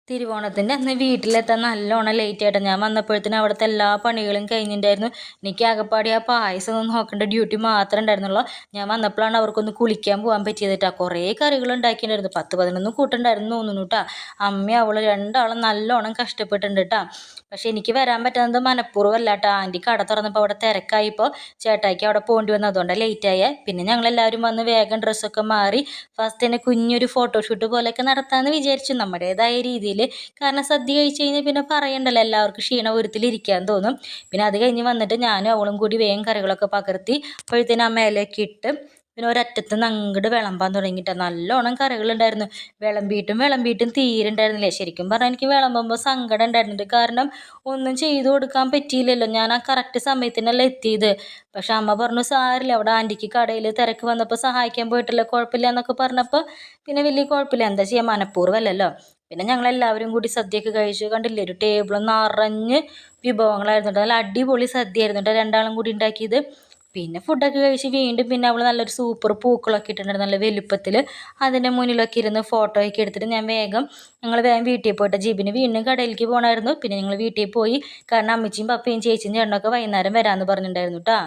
തിരുവോണത്തിൻ്റെ അന്ന് വീട്ടിലെത്താൻ നല്ലോണം ലേറ്റ് ആയിട്ടാണ് ഞാൻ വന്നപ്പോഴത്തേനും അവിടുത്തെ എല്ലാ പണികളും കഴിഞ്ഞിട്ടുണ്ടായിരുന്നു. എനിക്ക് ആകെപ്പാടി ആ പായസം ഒന്നും നോക്കേണ്ട ഡ്യൂട്ടി മാത്രമേ ഉണ്ടായിരുന്നുള്ളൂ. ഞാൻ വന്നപ്പോഴാണ് അവർക്കൊന്ന് കുളിക്കാൻ പോകാൻ പറ്റിയത് കേട്ടോ. കുറേ കറികൾ ഉണ്ടാക്കിയിട്ടുണ്ടായിരുന്നു, 10-11 കൂട്ടുണ്ടായിരുന്നു തോന്നുന്നു കേട്ടോ. അമ്മയും അവൾ രണ്ടാളും നല്ലോണം കഷ്ടപ്പെട്ടിട്ടുണ്ട് കേട്ടോ. പക്ഷെ എനിക്ക് വരാൻ പറ്റുന്നത് മനഃപൂർവ്വമല്ല കേട്ടോ. ആൻറ്റി കട തുറന്നപ്പോൾ അവിടെ തിരക്കായിപ്പോൾ ചേട്ടായിക്ക് അവിടെ പോകേണ്ടി വന്നു, അതുകൊണ്ടാണ് ലേറ്റായേ. പിന്നെ ഞങ്ങളെല്ലാവരും വന്ന് വേഗം ഡ്രസ്സൊക്കെ മാറി ഫസ്റ്റ് തന്നെ കുഞ്ഞൊരു ഫോട്ടോഷൂട്ട് പോലെയൊക്കെ നടത്താമെന്ന് വിചാരിച്ചു, നമ്മുടേതായ രീതിയിൽ. കാരണം സദ്യ കഴിച്ച് കഴിഞ്ഞാൽ പിന്നെ പറയണ്ടല്ലോ, എല്ലാവർക്കും ക്ഷീണപൂരത്തിലിരിക്കാൻ തോന്നും. പിന്നെ അത് കഴിഞ്ഞ് വന്നിട്ട് ഞാനും അവളും കൂടി വേഗം കറികളൊക്കെ പകർത്തി അപ്പോഴത്തേനും ആ മേലേക്ക് ഇട്ട് പിന്നെ ഒരറ്റത്ത് നിന്ന് അങ്ങോട്ട് വിളമ്പാൻ തുടങ്ങിയിട്ട് നല്ലോണം കറികളുണ്ടായിരുന്നു. വിളമ്പിയിട്ടും തീരുണ്ടായിരുന്നില്ലേ. ശരിക്കും പറഞ്ഞാൽ എനിക്ക് വിളമ്പുമ്പോൾ സങ്കടം ഉണ്ടായിരുന്നുണ്ട്. കാരണം ഒന്നും ചെയ്തു കൊടുക്കാൻ പറ്റിയില്ലല്ലോ, ഞാൻ ആ കറക്റ്റ് സമയത്തിനല്ല എത്തിയത്. പക്ഷെ അമ്മ പറഞ്ഞു സാരില്ല, അവിടെ ആൻറ്റിക്ക് കടയിൽ തിരക്ക് വന്നപ്പോൾ സഹായിക്കാൻ പോയിട്ടില്ല, കുഴപ്പമില്ല എന്നൊക്കെ പറഞ്ഞപ്പോൾ പിന്നെ വലിയ കുഴപ്പമില്ല, എന്താ ചെയ്യാൻ, മനഃപൂർവ്വമല്ലല്ലോ. പിന്നെ ഞങ്ങളെല്ലാവരും കൂടി സദ്യയൊക്കെ കഴിച്ചു. കണ്ടില്ലേ, ഒരു ടേബിൾ നിറഞ്ഞ് വിഭവങ്ങളായിരുന്നു. നല്ല അടിപൊളി സദ്യയായിരുന്നു കേട്ടോ രണ്ടാളും കൂടി ഉണ്ടാക്കിയത്. പിന്നെ ഫുഡൊക്കെ കഴിച്ച് വീണ്ടും പിന്നെ അവൾ നല്ലൊരു സൂപ്പർ പൂക്കളൊക്കെ ഇട്ടിട്ടുണ്ടായിരുന്നു നല്ല വലുപ്പത്തിൽ. അതിൻ്റെ മുന്നിലൊക്കെ ഇരുന്ന് ഫോട്ടോയൊക്കെ എടുത്തിട്ട് ഞങ്ങൾ വേഗം വീട്ടിൽ പോയിട്ട് ജിബിന് വീണ്ടും കടയിലേക്ക് പോകണമായിരുന്നു. പിന്നെ ഞങ്ങൾ വീട്ടിൽ പോയി, കാരണം അമ്മച്ചിയും പപ്പയും ചേച്ചിയും ചേട്ടനൊക്കെ വൈകുന്നേരം വരാമെന്ന് പറഞ്ഞിട്ടുണ്ടായിരുന്നു കേട്ടോ.